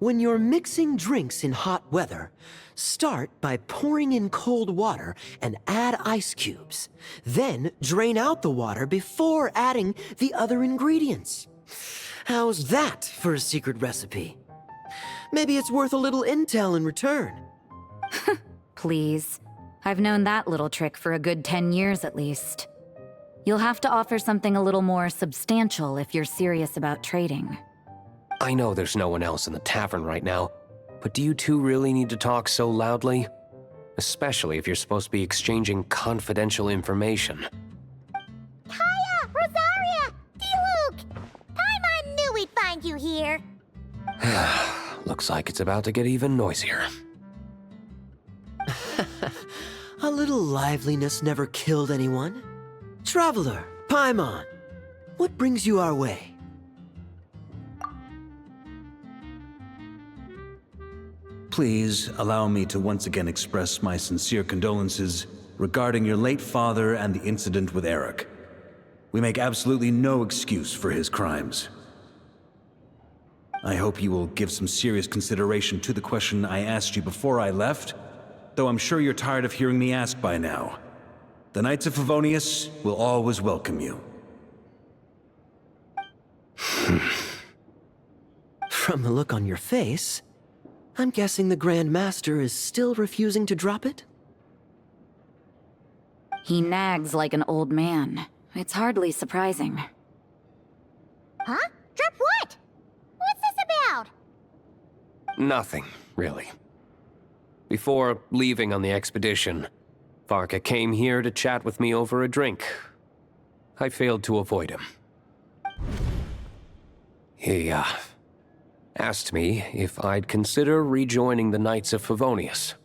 When you're mixing drinks in hot weather, start by pouring in cold water and add ice cubes. Then drain out the water before adding the other ingredients. How's that for a secret recipe? Maybe it's worth a little intel in return. Please. I've known that little trick for a good 10 years at least. You'll have to offer something a little more substantial if you're serious about trading. I know there's no one else in the tavern right now, but do you two really need to talk so loudly? Especially if you're supposed to be exchanging confidential information. Kaeya! Rosaria! DILUC! Paimon knew we'd find you here! Looks like it's about to get even noisier. A little liveliness never killed anyone. Traveler, Paimon, what brings you our way? Please allow me to once again express my sincere condolences regarding your late father and the incident with Eric. We make absolutely no excuse for his crimes. I hope you will give some serious consideration to the question I asked you before I left, though I'm sure you're tired of hearing me ask by now. The Knights of Favonius will always welcome you. From the look on your face, I'm guessing the Grand Master is still refusing to drop it? He nags like an old man. It's hardly surprising. Huh? Drop what? What's this about? Nothing, really. Before leaving on the expedition, VARKA came here to chat with me over a drink. I failed to avoid him. He, asked me if I'd consider rejoining the Knights of Favonius,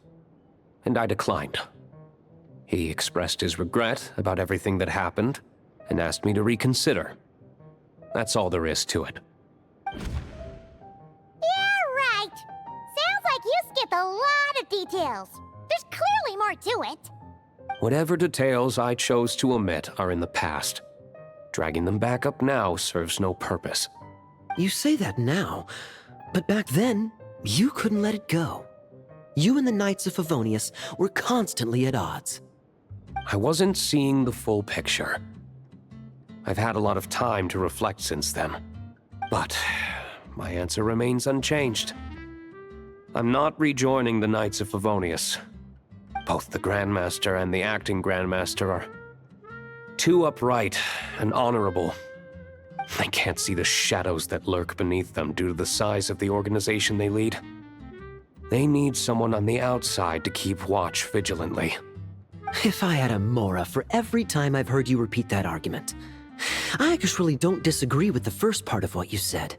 and I declined. He expressed his regret about everything that happened, and asked me to reconsider. That's all there is to it. Yeah, right! Sounds like you skipped a lot of details. There's clearly more to it. Whatever details I chose to omit are in the past. Dragging them back up now serves no purpose. You say that now, but back then, you couldn't let it go. You and the Knights of Favonius were constantly at odds. I wasn't seeing the full picture. I've had a lot of time to reflect since then, but my answer remains unchanged. I'm not rejoining the Knights of Favonius. Both the Grandmaster and the acting Grandmaster are too upright and honorable. I can't see the shadows that lurk beneath them due to the size of the organization they lead. They need someone on the outside to keep watch vigilantly. If I had a Mora for every time I've heard you repeat that argument. I actually don't disagree with the first part of what you said,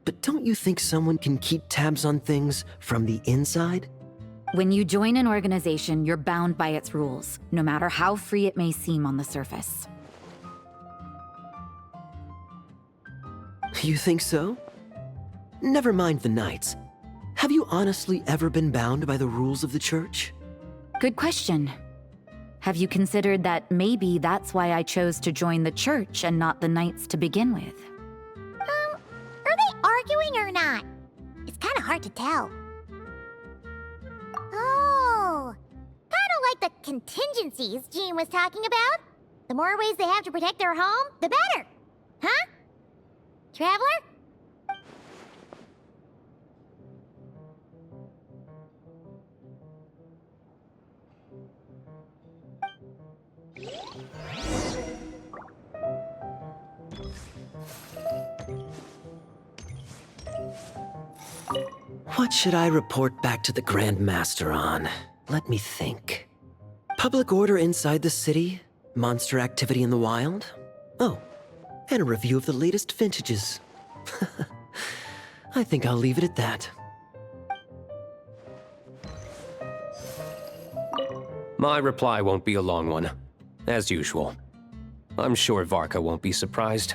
but don't you think someone can keep tabs on things from the inside? When you join an organization, you're bound by its rules, no matter how free it may seem on the surface. You think so? Never mind the Knights. Have you honestly ever been bound by the rules of the Church? Good question. Have you considered that maybe that's why I chose to join the Church and not the Knights to begin with? Are they arguing or not? It's kind of hard to tell. Oh, kind of like the contingencies Jean was talking about. The more ways they have to protect their home, the better. Huh? Traveler? What should I report back to the Grand Master on? Let me think. Public order inside the city? Monster activity in the wild? Oh, and a review of the latest vintages. I think I'll leave it at that. My reply won't be a long one, as usual. I'm sure VARKA won't be surprised.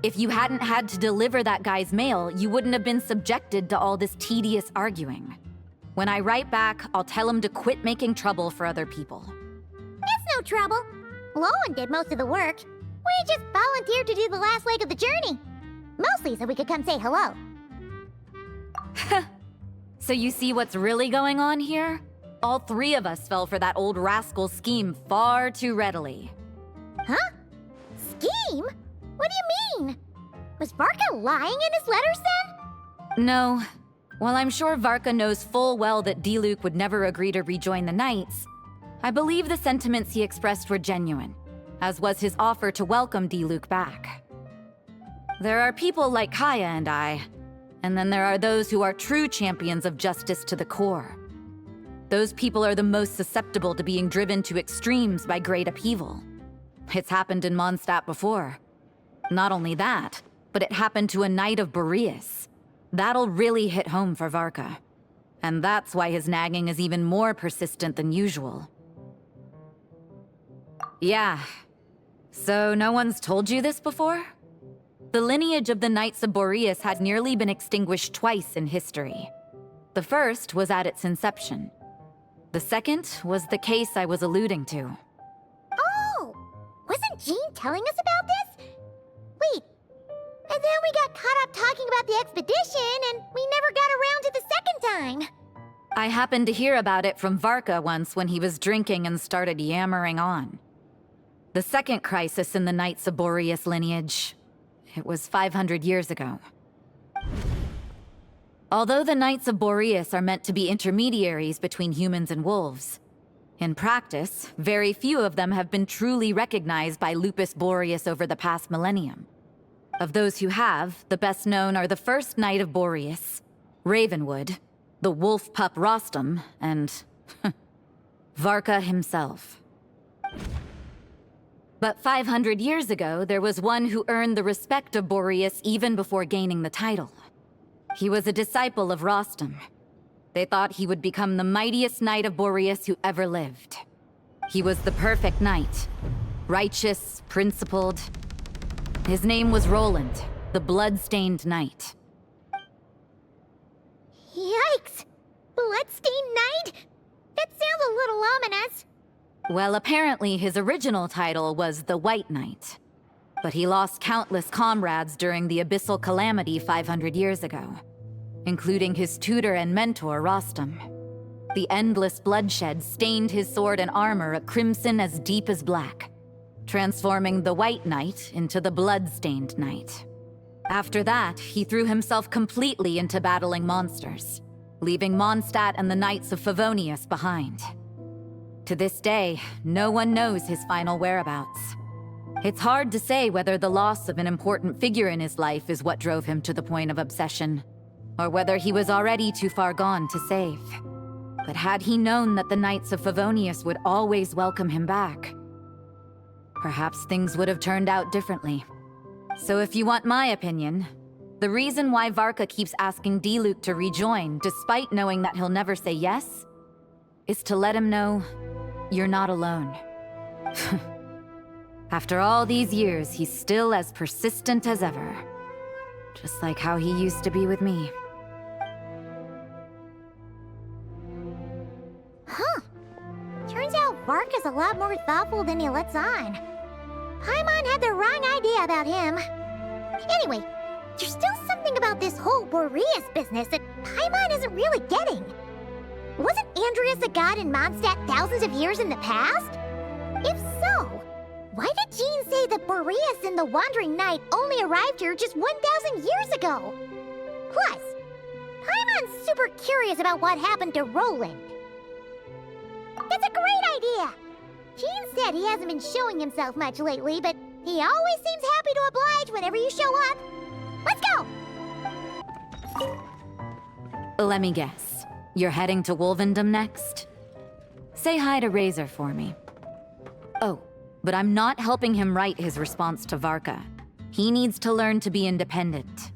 If you hadn't had to deliver that guy's mail, you wouldn't have been subjected to all this tedious arguing. When I write back, I'll tell him to quit making trouble for other people. It's no trouble. Lowen did most of the work. We just volunteered to do the last leg of the journey. Mostly so we could come say hello. So you see what's really going on here? All three of us fell for that old rascal's scheme far too readily. Huh? Scheme? What do you mean? Was Varka lying in his letters then? No. While I'm sure Varka knows full well that DILUC would never agree to rejoin the Knights, I believe the sentiments he expressed were genuine, as was his offer to welcome DILUC back. There are people like Kaeya and I, and then there are those who are true champions of justice to the core. Those people are the most susceptible to being driven to extremes by great upheaval. It's happened in Mondstadt before. Not only that, but it happened to a Knight of Boreas. That'll really hit home for Varka. And that's why his nagging is even more persistent than usual. Yeah. So no one's told you this before? The lineage of the Knights of Boreas had nearly been extinguished twice in history. The first was at its inception. The second was the case I was alluding to. Oh! Wasn't Jean telling us about this? Wait. And then we got caught up talking about the expedition, and we never got around to the second time. I happened to hear about it from Varka once when he was drinking and started yammering on. The second crisis in the Knights of Boreas lineage. It was 500 years ago. Although the Knights of Boreas are meant to be intermediaries between humans and wolves, in practice, very few of them have been truly recognized by Lupus Boreas over the past millennium. Of those who have, the best known are the first Knight of Boreas, Ravenwood, the wolf pup Rostam, and Varka himself. But 500 years ago, there was one who earned the respect of Boreas even before gaining the title. He was a disciple of Rostam. They thought he would become the mightiest Knight of Boreas who ever lived. He was the perfect knight. Righteous, principled. His name was Roland, the bloodstained knight. Yikes! Bloodstained Knight? That sounds a little ominous. Well, apparently his original title was the White Knight. But he lost countless comrades during the Abyssal Calamity 500 years ago, including his tutor and mentor, Rostam. The endless bloodshed stained his sword and armor a crimson as deep as black, transforming the White Knight into the Bloodstained Knight. After that, he threw himself completely into battling monsters, leaving Mondstadt and the Knights of Favonius behind. To this day, no one knows his final whereabouts. It's hard to say whether the loss of an important figure in his life is what drove him to the point of obsession, or whether he was already too far gone to save. But had he known that the Knights of Favonius would always welcome him back, perhaps things would have turned out differently. So if you want my opinion, the reason why Varka keeps asking DILUC to rejoin, despite knowing that he'll never say yes, is to let him know you're not alone. After all these years, he's still as persistent as ever. Just like how he used to be with me. Huh. Turns out Varka's a lot more thoughtful than he lets on. Paimon had the wrong idea about him. Anyway, there's still something about this whole Boreas business that Paimon isn't really getting. Wasn't Andreas a god in Mondstadt thousands of years in the past? If so, why did Jean say that Boreas and the Wandering Knight only arrived here just 1,000 years ago? Plus, Paimon's super curious about what happened to Roland. That's a great idea! Jean said he hasn't been showing himself much lately, but he always seems happy to oblige whenever you show up. Let's go! Let me guess. You're heading to Wolvendom next? Say hi to Razor for me. Oh, but I'm not helping him write his response to Varka. He needs to learn to be independent.